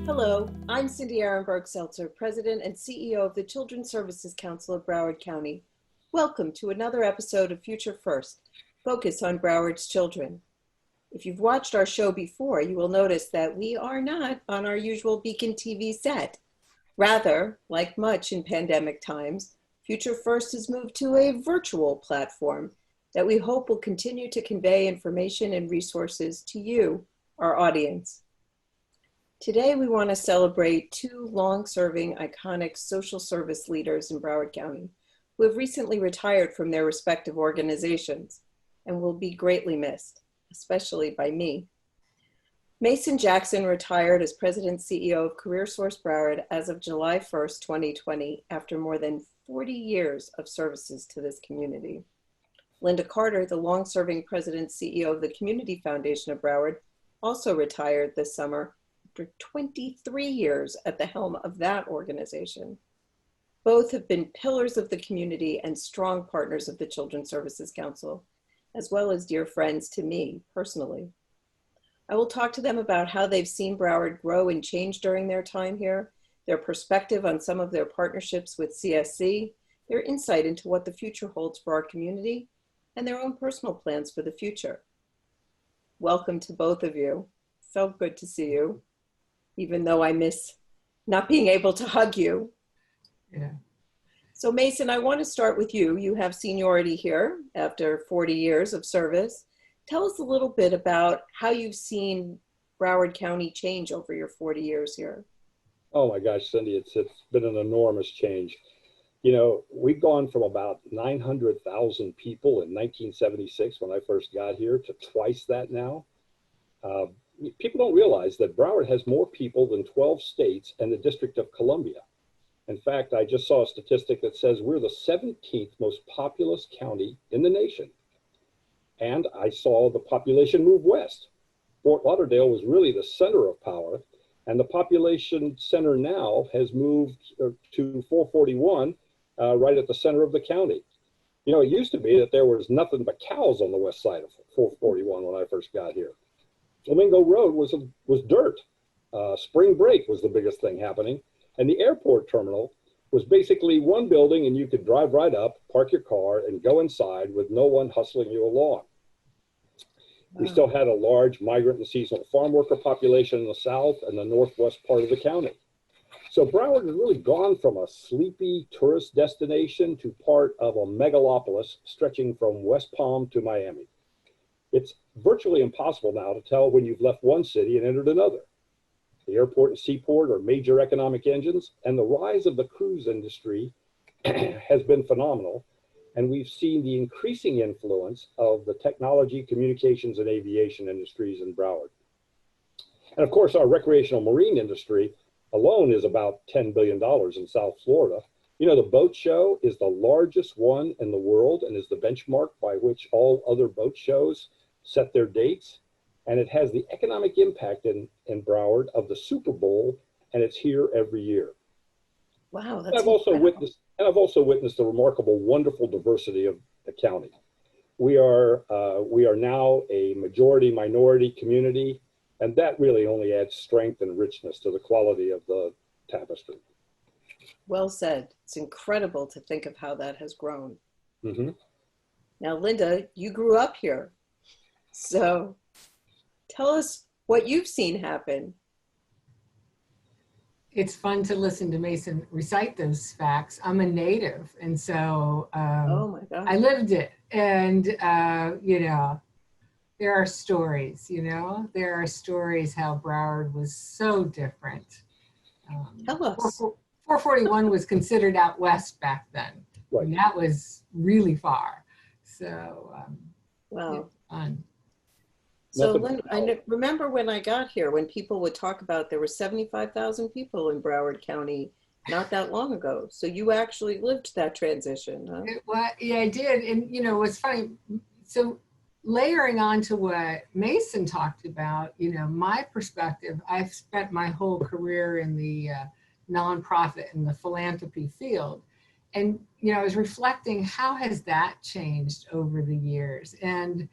Hello, I'm Cindy Ehrenberg-Seltzer, President and CEO of the Children's Services Council of Broward County. Welcome to another episode of Future First, focus on Broward's children. If you've watched our show before, you will notice that we are not on our usual Beacon TV set. Rather, like much in pandemic times, Future First has moved to a virtual platform that we hope will continue to convey information and resources to you, our audience. Today, we want to celebrate two long-serving, iconic social service leaders in Broward County who have recently retired from their respective organizations and will be greatly missed, especially by me. Mason Jackson retired as President and CEO of CareerSource Broward as of July 1st, 2020, after more than 40 years of services to this community. Linda Carter, the long-serving President and CEO of the Community Foundation of Broward, also retired this summer after 23 years at the helm of that organization. Both have been pillars of the community and strong partners of the Children's Services Council, as well as dear friends to me personally. I will talk to them about how they've seen Broward grow and change during their time here, their perspective on some of their partnerships with CSC, their insight into what the future holds for our community, and their own personal plans for the future. Welcome to both of you. So good to see you, even though I miss not being able to hug you. Yeah. So Mason, I want to start with you. You have seniority here after 40 years of service. Tell us a little bit about how you've seen Broward County change over your 40 years here. Oh my gosh, Cindy, it's been an enormous change. You know, we've gone from about 900,000 people in 1976 when I first got here to twice that now. People don't realize that Broward has more people than 12 states and the District of Columbia. In fact, I just saw a statistic that says we're the 17th most populous county in the nation. And I saw the population move west. Fort Lauderdale was really the center of power, and the population center now has moved to 441, right at the center of the county. You know, it used to be that there was nothing but cows on the west side of 441 when I first got here. Flamingo Road was dirt. Spring break was the biggest thing happening. And the airport terminal was basically one building, and you could drive right up, park your car, and go inside with no one hustling you along. Wow. We still had a large migrant and seasonal farm worker population in the south and the northwest part of the county. So Broward has really gone from a sleepy tourist destination to part of a megalopolis stretching from West Palm to Miami. It's virtually impossible now to tell when you've left one city and entered another. The airport and seaport are major economic engines, and the rise of the cruise industry has been phenomenal. And we've seen the increasing influence of the technology, communications, and aviation industries in Broward. And of course, our recreational marine industry alone is about $10 billion in South Florida. You know, the boat show is the largest one in the world and is the benchmark by which all other boat shows set their dates. And it has the economic impact in Broward of the Super Bowl, and it's here every year. Wow, that's and I've also witnessed the remarkable, wonderful diversity of the county. We are now a majority-minority community, and that really only adds strength and richness to the quality of the tapestry. Well said. It's incredible to think of how that has grown. Mm-hmm. Now, Linda, you grew up here, so tell us what you've seen happen. It's fun to listen to Mason recite those facts. I'm a native, and so oh my God. I lived it. And, you know, there are stories, there are stories how Broward was so different. Tell us. 441 was considered out west back then. Right. And that was really far. So, wow. Fun. So Lynn, I remember when I got here, when people would talk about there were 75,000 people in Broward County not that long ago. So you actually lived that transition, huh? Yeah, I did. And, it was funny. So layering on to what Mason talked about, my perspective, I've spent my whole career in the nonprofit and the philanthropy field. And, I was reflecting, how has that changed over the years? And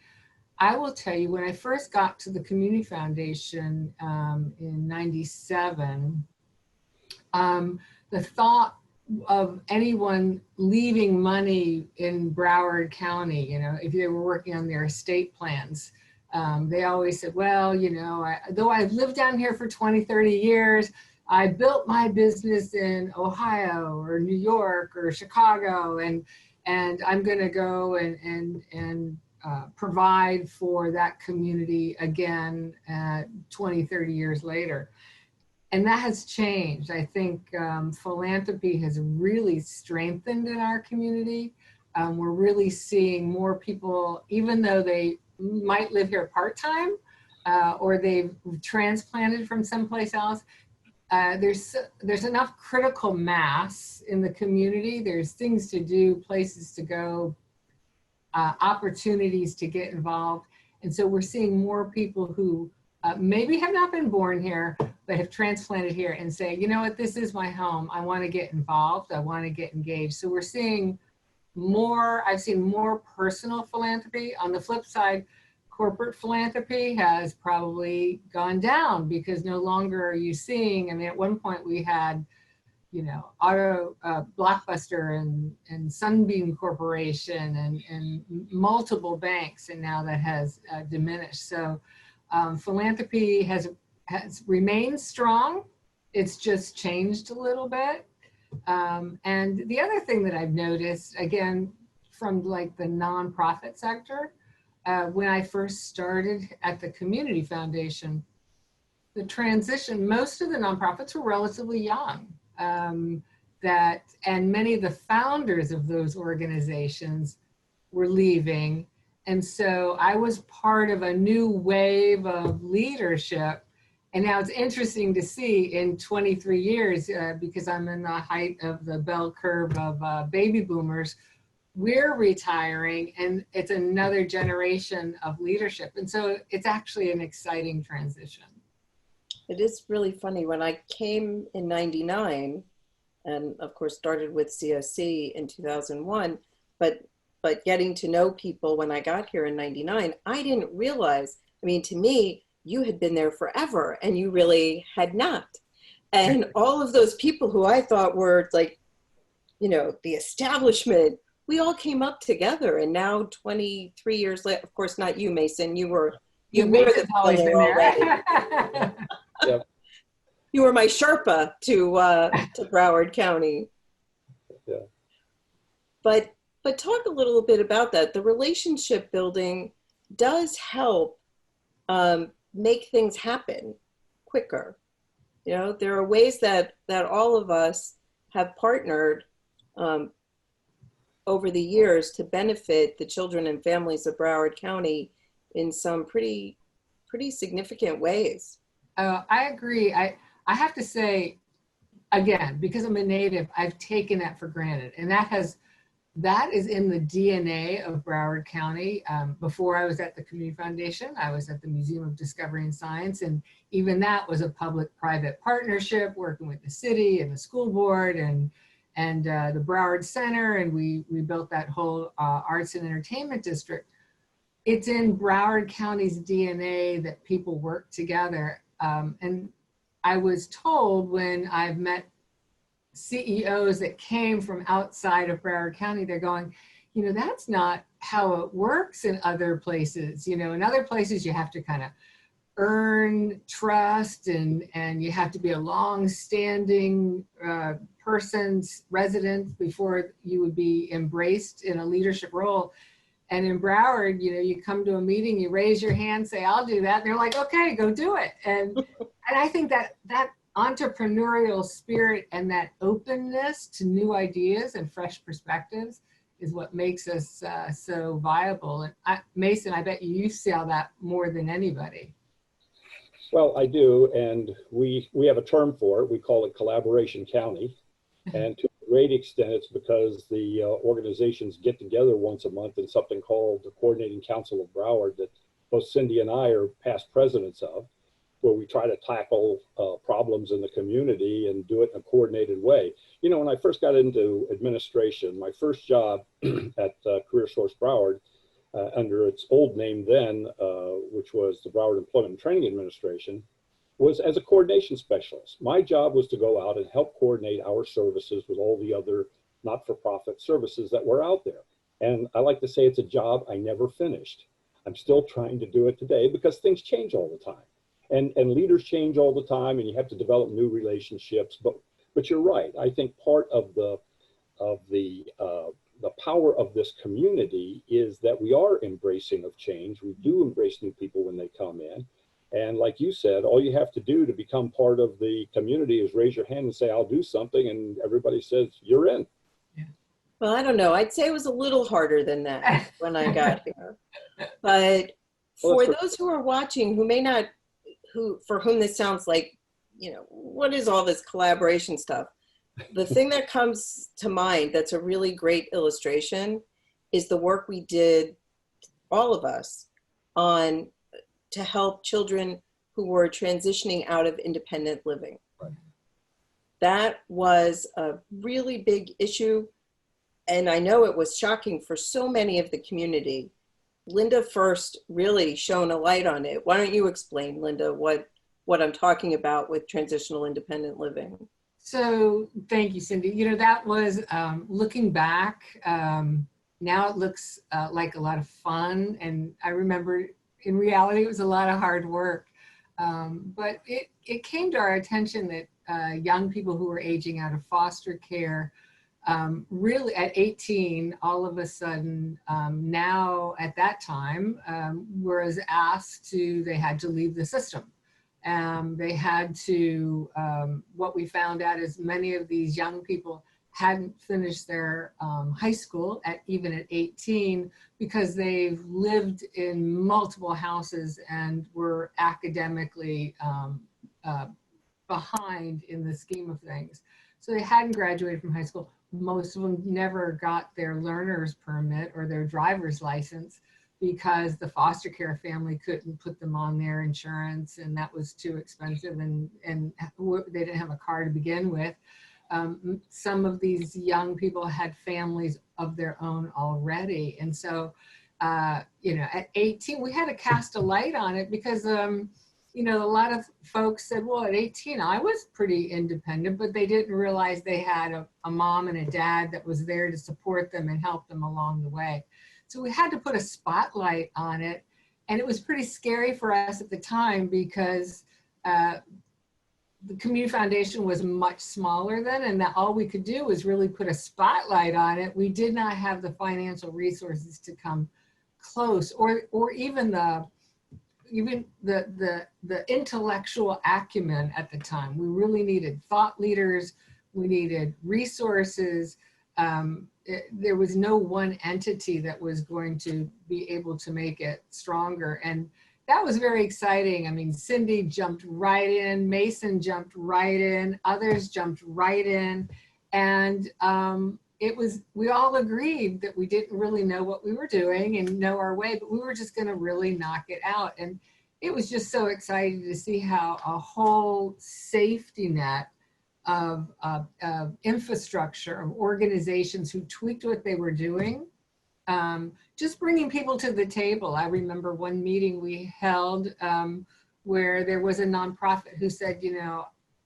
I will tell you, when I first got to the Community Foundation in '97, the thought of anyone leaving money in Broward County, you know, if they were working on their estate plans, they always said, well, you know, though I've lived down here for 20, 30 years, I built my business in Ohio or New York or Chicago, and I'm going to go and provide for that community again 20, 30 years later. And that has changed. I think philanthropy has really strengthened in our community. We're really seeing more people, even though they might live here part-time or they've transplanted from someplace else, there's enough critical mass in the community. There's things to do, places to go, opportunities to get involved. And so we're seeing more people who maybe have not been born here, but have transplanted here and say, you know what, this is my home. I want to get involved. I want to get engaged. So we're seeing more, I've seen more personal philanthropy. On the flip side, corporate philanthropy has probably gone down because no longer are you seeing, I mean, at one point we had, you know, Blockbuster and Sunbeam Corporation and multiple banks, and now that has diminished. So philanthropy has remained strong. It's just changed a little bit. And the other thing that I've noticed, again, from like the nonprofit sector, when I first started at the Community Foundation, the transition, most of the nonprofits were relatively young. And many of the founders of those organizations were leaving. And so I was part of a new wave of leadership. And now it's interesting to see in 23 years, because I'm in the height of the bell curve of baby boomers, we're retiring and it's another generation of leadership. And so it's actually an exciting transition. It is really funny. When I came in '99, and of course started with COC in 2001, but getting to know people when I got here in '99, I didn't realize, I mean, to me, you had been there forever and you really had not. And all of those people who I thought were like, you know, the establishment, we all came up together. And now 23 years later, of course, not you, Mason, you were the always been there. Yep. You were my Sherpa to Broward County. Yeah. But talk a little bit about that. The relationship building does help make things happen quicker. You know, there are ways that all of us have partnered over the years to benefit the children and families of Broward County in some pretty significant ways. I agree. I have to say, again, because I'm a native, I've taken that for granted. And that is in the DNA of Broward County. Before I was at the Community Foundation, I was at the Museum of Discovery and Science. And even that was a public-private partnership, working with the city and the school board and the Broward Center. And we built that whole arts and entertainment district. It's in Broward County's DNA that people work together. And I was told when I've met CEOs that came from outside of Broward County, they're going, you know, that's not how it works in other places. You know, in other places you have to kind of earn trust and you have to be a long-standing resident before you would be embraced in a leadership role. And in Broward, you know, you come to a meeting, you raise your hand, say, I'll do that. And they're like, okay, go do it. And I think that entrepreneurial spirit and that openness to new ideas and fresh perspectives is what makes us so viable. And Mason, I bet you saw that more than anybody. Well, I do. And we have a term for it. We call it Collaboration County. And to a great extent, it's because the organizations get together once a month in something called the Coordinating Council of Broward that both Cindy and I are past presidents of, where we try to tackle problems in the community and do it in a coordinated way. You know, when I first got into administration, my first job at CareerSource Broward, under its old name then, which was the Broward Employment and Training Administration, was as a coordination specialist. My job was to go out and help coordinate our services with all the other not-for-profit services that were out there. And I like to say it's a job I never finished. I'm still trying to do it today because things change all the time. And leaders change all the time, and you have to develop new relationships. But you're right. I think part of the power of this community is that we are embracing of change. We do embrace new people when they come in. And like you said, all you have to do to become part of the community is raise your hand and say, I'll do something. And everybody says, you're in. Well, I don't know. I'd say it was a little harder than that when I got here. But for those who are watching who may not, for whom this sounds like, what is all this collaboration stuff? The thing that comes to mind that's a really great illustration is the work we did, all of us, on to help children who were transitioning out of independent living. Right. That was a really big issue. And I know it was shocking for so many of the community. Linda first really shone a light on it. Why don't you explain, Linda, what I'm talking about with transitional independent living? So thank you, Cindy. That was looking back. Now it looks like a lot of fun. And I remember in reality, it was a lot of hard work. But it came to our attention that young people who were aging out of foster care, really at 18, all of a sudden, now at that time, was asked they had to leave the system. They had to, what we found out is many of these young people hadn't finished their high school even at 18 because they've lived in multiple houses and were academically behind in the scheme of things. So they hadn't graduated from high school. Most of them never got their learner's permit or their driver's license because the foster care family couldn't put them on their insurance, and that was too expensive, and they didn't have a car to begin with. Some of these young people had families of their own already. And so, at 18, we had to cast a light on it because, a lot of folks said, well, at 18, I was pretty independent, but they didn't realize they had a mom and a dad that was there to support them and help them along the way. So we had to put a spotlight on it. And it was pretty scary for us at the time because the Community Foundation was much smaller then, and that all we could do was really put a spotlight on it. We did not have the financial resources to come close, or even the intellectual acumen at the time. We really needed thought leaders. We needed resources. There was no one entity that was going to be able to make it stronger. And that was very exciting. I mean, Cindy jumped right in, Mason jumped right in, others jumped right in. And we all agreed that we didn't really know what we were doing and know our way, but we were just gonna really knock it out. And it was just so exciting to see how a whole safety net of infrastructure, of organizations who tweaked what they were doing, just bringing people to the table. I remember one meeting we held where there was a nonprofit who said,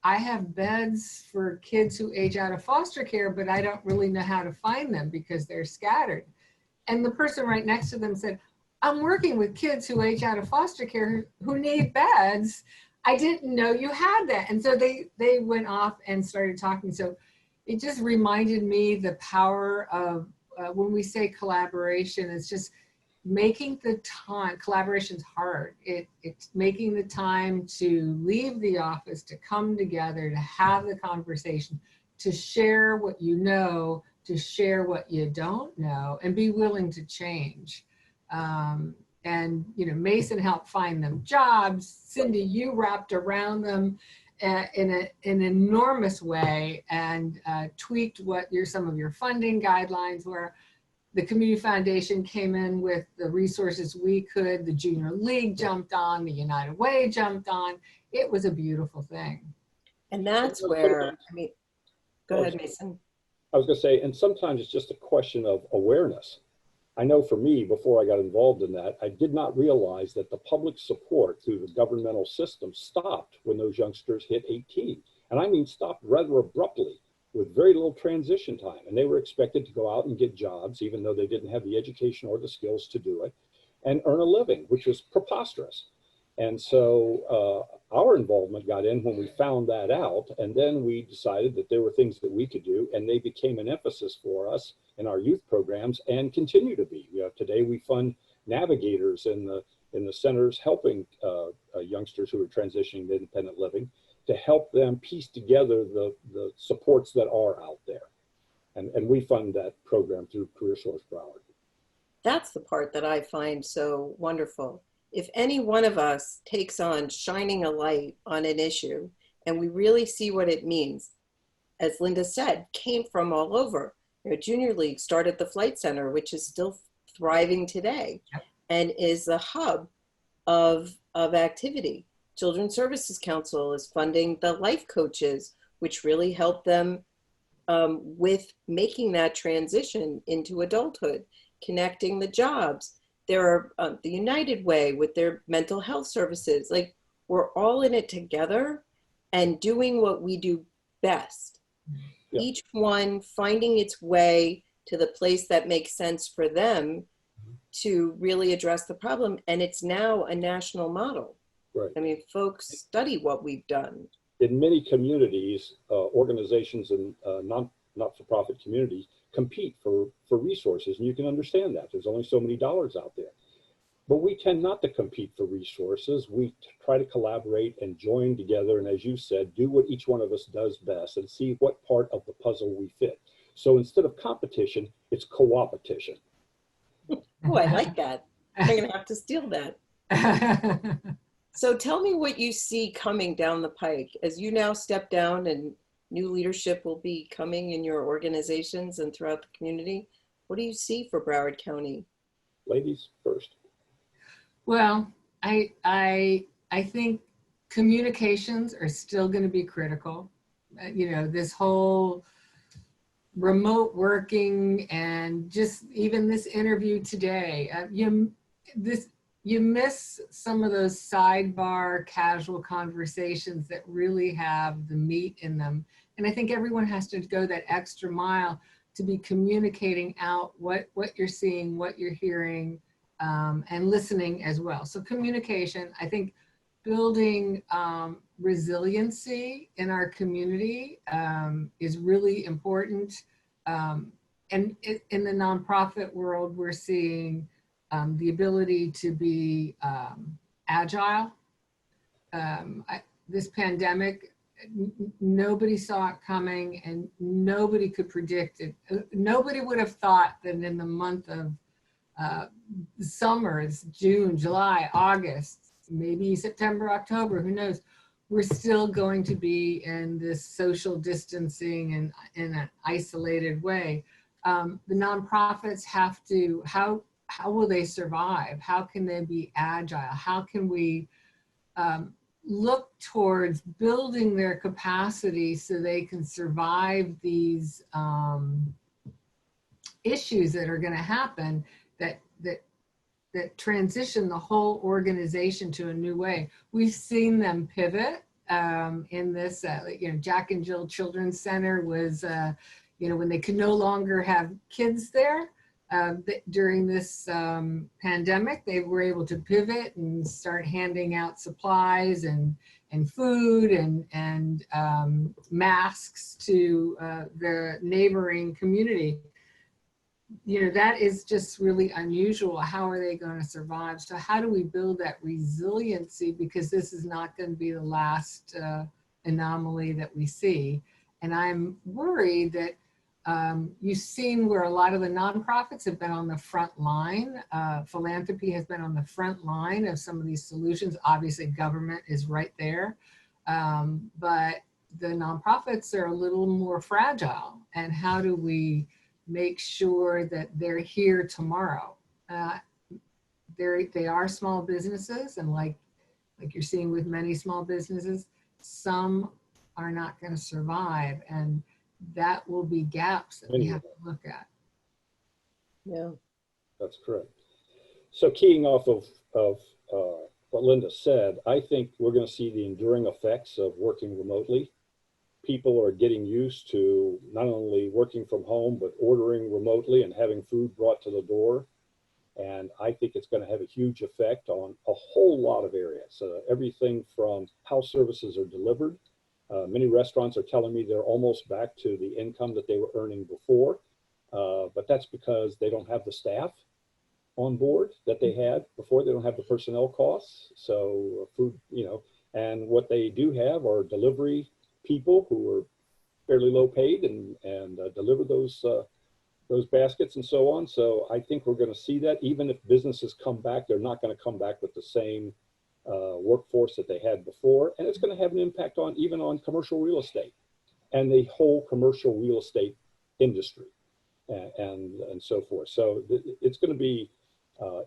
I have beds for kids who age out of foster care, but I don't really know how to find them because they're scattered. And the person right next to them said, I'm working with kids who age out of foster care who need beds. I didn't know you had that. And so they went off and started talking. So it just reminded me the power of when we say collaboration, it's just making the time. Collaboration's hard. It's making the time to leave the office, to come together, to have the conversation, to share what you know, to share what you don't know, and be willing to change. And Mason helped find them jobs. Cindy, you wrapped around them in an enormous way and tweaked what some of your funding guidelines were. The Community Foundation came in with the resources we could. The Junior League jumped on. The United Way jumped on. It was a beautiful thing. And that's where, go ahead, Mason. I was going to say, and sometimes it's just a question of awareness. I know for me, before I got involved in that, I did not realize that the public support through the governmental system stopped when those youngsters hit 18. And I mean stopped rather abruptly with very little transition time. And they were expected to go out and get jobs, even though they didn't have the education or the skills to do it, and earn a living, which was preposterous. And so our involvement got in when we found that out. And then we decided that there were things that we could do, and they became an emphasis for us in our youth programs and continue to be. Today we fund navigators in the centers helping youngsters who are transitioning to independent living to help them piece together the supports that are out there. And we fund that program through CareerSource Broward. That's the part that I find so wonderful. If any one of us takes on shining a light on an issue and we really see what it means, as Linda said, came from all over. Junior League started the Flight Center, which is still thriving today and is the hub of activity. Children's Services Council is funding the life coaches, which really help them with making that transition into adulthood, connecting the jobs. There are the United Way with their mental health services. Like, we're all in it together and doing what we do best. Yeah. Each one finding its way to the place that makes sense for them to really address the problem. And it's now a national model. Right. I mean, folks study what we've done. In many communities, organizations and not-for-profit communities compete for resources, and you can understand that. There's only so many dollars out there. But we tend not to compete for resources. We try to collaborate and join together, and as you said, do what each one of us does best and see what part of the puzzle we fit. So instead of competition, it's co-opetition. Oh, I like that. I'm going to have to steal that. So tell me what you see coming down the pike as you now step down and new leadership will be coming in your organizations and throughout the community. What do you see for Broward County? Ladies first. Well, I think communications are still going to be critical. This whole remote working and just even this interview today, you miss some of those sidebar casual conversations that really have the meat in them. And I think everyone has to go that extra mile to be communicating out what you're seeing, what you're hearing, and listening as well. So communication, I think building resiliency in our community is really important. And in the nonprofit world, we're seeing the ability to be agile. This pandemic, nobody saw it coming and nobody could predict it. Nobody would have thought that in the month of summers, June, July, August, maybe September, October, who knows, we're still going to be in this social distancing and in an isolated way. The nonprofits have to, how will they survive? How can they be agile? How can we look towards building their capacity so they can survive these issues that are going to happen that transition the whole organization to a new way? We've seen them pivot in this, Jack and Jill Children's Center was, when they could no longer have kids there, during this pandemic, they were able to pivot and start handing out supplies and food and masks to the neighboring community. That is just really unusual. How are they going to survive? So how do we build that resiliency? Because this is not going to be the last anomaly that we see. And I'm worried that you've seen where a lot of the nonprofits have been on the front line. Philanthropy has been on the front line of some of these solutions. Obviously, government is right there. But the nonprofits are a little more fragile. And how do we make sure that they're here tomorrow? They are small businesses, and like you're seeing with many small businesses, some are not going to survive. And that will be gaps that we have to look at. Yeah. That's correct. So keying off of what Linda said, I think we're going to see the enduring effects of working remotely. People are getting used to not only working from home, but ordering remotely and having food brought to the door. And I think it's going to have a huge effect on a whole lot of areas. Everything from how services are delivered. Many restaurants are telling me they're almost back to the income that they were earning before. But that's because they don't have the staff on board that they had before. They don't have the personnel costs. So food, and what they do have are delivery people who are fairly low paid and deliver those baskets and so on. So I think we're going to see that. Even if businesses come back, they're not going to come back with the same workforce that they had before. And it's going to have an impact even on commercial real estate and the whole commercial real estate industry and so forth. So it's going to be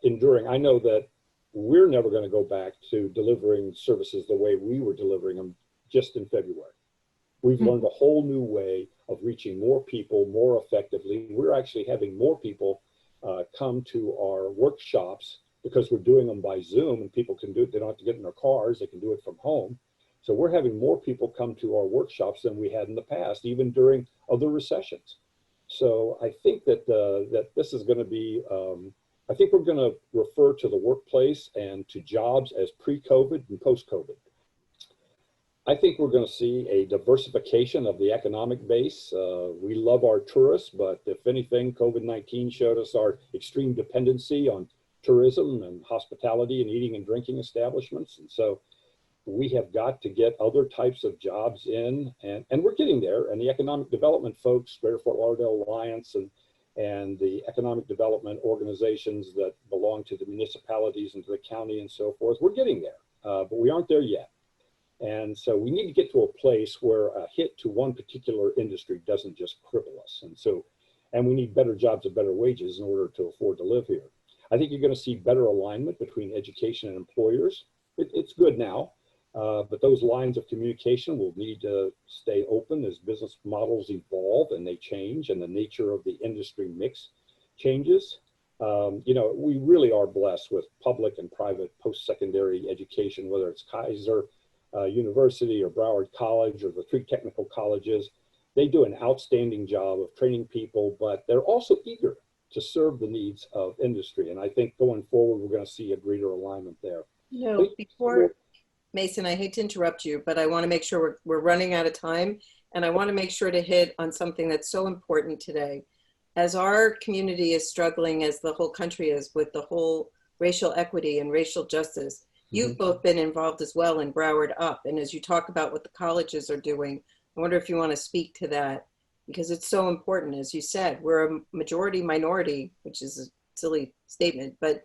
enduring. I know that we're never going to go back to delivering services the way we were delivering them just in February. We've learned a whole new way of reaching more people more effectively. We're actually having more people come to our workshops because we're doing them by Zoom, and people can do it. They don't have to get in their cars. They can do it from home. So we're having more people come to our workshops than we had in the past, even during other recessions. So I think that this is going to be, I think we're going to refer to the workplace and to jobs as pre-COVID and post-COVID. I think we're going to see a diversification of the economic base. We love our tourists, but if anything, COVID-19 showed us our extreme dependency on tourism and hospitality and eating and drinking establishments. And so we have got to get other types of jobs in, and we're getting there. And the economic development folks, Greater Fort Lauderdale Alliance and the economic development organizations that belong to the municipalities and to the county and so forth, we're getting there, but we aren't there yet. And so we need to get to a place where a hit to one particular industry doesn't just cripple us. And we need better jobs and better wages in order to afford to live here. I think you're going to see better alignment between education and employers. It's good now, but those lines of communication will need to stay open as business models evolve and they change and the nature of the industry mix changes. We really are blessed with public and private post-secondary education, whether it's Kaiser University or Broward College or the 3 technical colleges. They do an outstanding job of training people, but they're also eager to serve the needs of industry. And I think going forward, we're going to see a greater alignment there. Before, Mason, I hate to interrupt you, but I want to make sure we're running out of time. And I want to make sure to hit on something that's so important today. As our community is struggling, as the whole country is, with the whole racial equity and racial justice, you've both been involved as well in Broward Up. And as you talk about what the colleges are doing, I wonder if you want to speak to that, because it's so important. As you said, we're a majority minority, which is a silly statement, but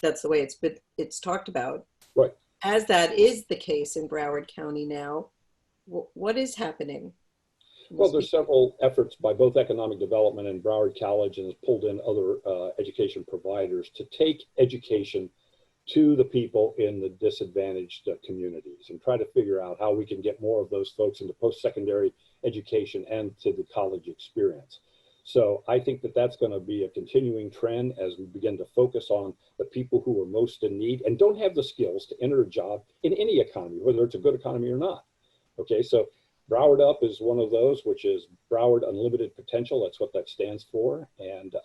that's the way it's talked about. Right. As that is the case in Broward County now, what is happening? Well, there's several efforts by both economic development and Broward College, and has pulled in other education providers to take education to the people in the disadvantaged communities and try to figure out how we can get more of those folks into post-secondary education and to the college experience. So I think that that's going to be a continuing trend as we begin to focus on the people who are most in need and don't have the skills to enter a job in any economy, whether it's a good economy or not. Okay, so Broward Up is one of those, which is Broward Unlimited Potential. That's what that stands for. And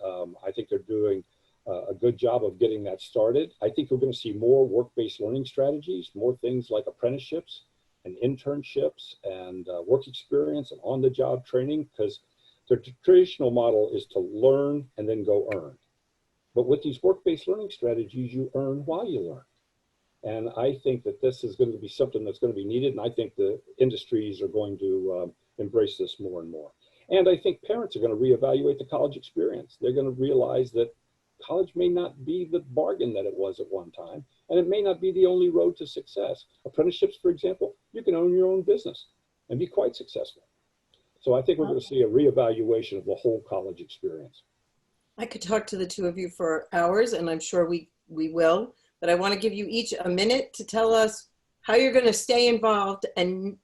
I think they're doing a good job of getting that started. I think we're going to see more work-based learning strategies, more things like apprenticeships and internships and work experience and on-the-job training, because the traditional model is to learn and then go earn. But with these work-based learning strategies, you earn while you learn. And I think that this is going to be something that's going to be needed. And I think the industries are going to embrace this more and more. And I think parents are going to reevaluate the college experience. They're going to realize that college may not be the bargain that it was at one time, and it may not be the only road to success. Apprenticeships, for example, you can own your own business and be quite successful. So I think we're going to see a reevaluation of the whole college experience. I could talk to the two of you for hours, and I'm sure we will, but I want to give you each a minute to tell us how you're going to stay involved and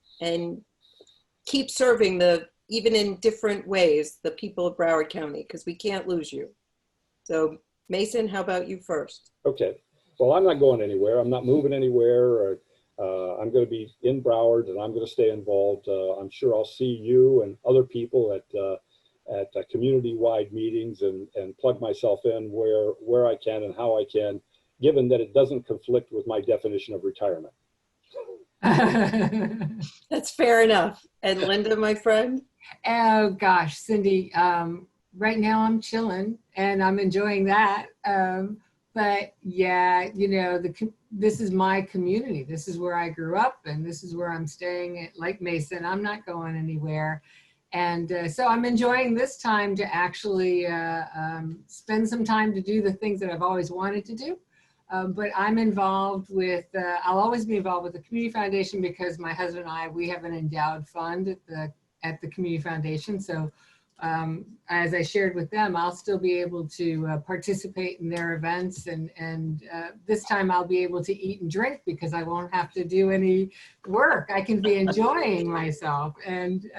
keep serving even in different ways, the people of Broward County, because we can't lose you. So Mason, how about you first? Okay. Well, I'm not going anywhere. I'm not moving anywhere. I'm going to be in Broward, and I'm going to stay involved. I'm sure I'll see you and other people at community-wide meetings and plug myself in where I can and how I can, given that it doesn't conflict with my definition of retirement. That's fair enough. And Linda, my friend? Oh gosh, Cindy, right now I'm chilling and I'm enjoying that. But yeah, you know, this is my community. This is where I grew up and this is where I'm staying at Lake Mason. I'm not going anywhere. And so I'm enjoying this time to actually spend some time to do the things that I've always wanted to do. But I'm involved with, I'll always be involved with the Community Foundation because my husband and I, we have an endowed fund at the Community Foundation. So as I shared with them, I'll still be able to participate in their events. And this time I'll be able to eat and drink because I won't have to do any work. I can be enjoying myself. And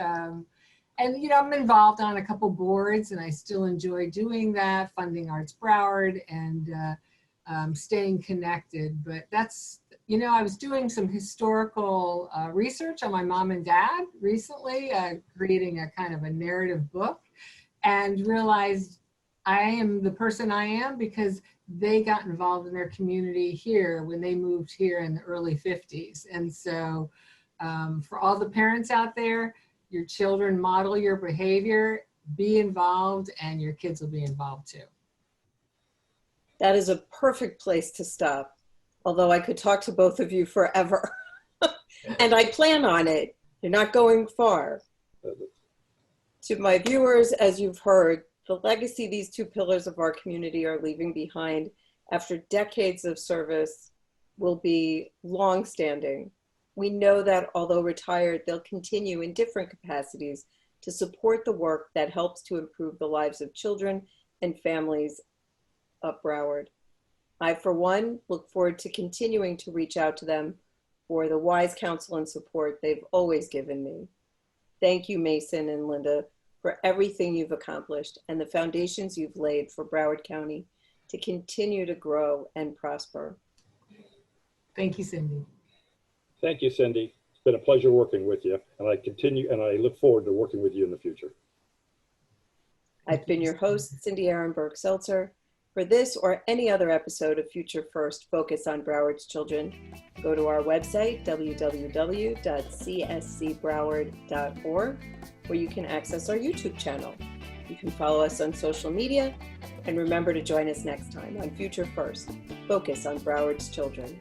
you know, I'm involved on a couple boards and I still enjoy doing that, Funding Arts Broward and staying connected. But that's, you know, I was doing some historical research on my mom and dad recently, creating a kind of a narrative book, and realized I am the person I am because they got involved in their community here when they moved here in the early 50s. And so for all the parents out there, your children model your behavior, be involved, and your kids will be involved too. That is a perfect place to stop. Although I could talk to both of you forever. And I plan on it. You're not going far. To my viewers, as you've heard, the legacy these two pillars of our community are leaving behind after decades of service will be long-standing. We know that although retired, they'll continue in different capacities to support the work that helps to improve the lives of children and families of Broward. I, for one, look forward to continuing to reach out to them for the wise counsel and support they've always given me. Thank you, Mason and Linda, for everything you've accomplished and the foundations you've laid for Broward County to continue to grow and prosper. Thank you, Cindy. Thank you, Cindy. It's been a pleasure working with you, and I look forward to working with you in the future. I've been your host, Cindy Ehrenberg-Seltzer. For this or any other episode of Future First Focus on Broward's Children, go to our website, www.cscbroward.org, where you can access our YouTube channel. You can follow us on social media, and remember to join us next time on Future First Focus on Broward's Children.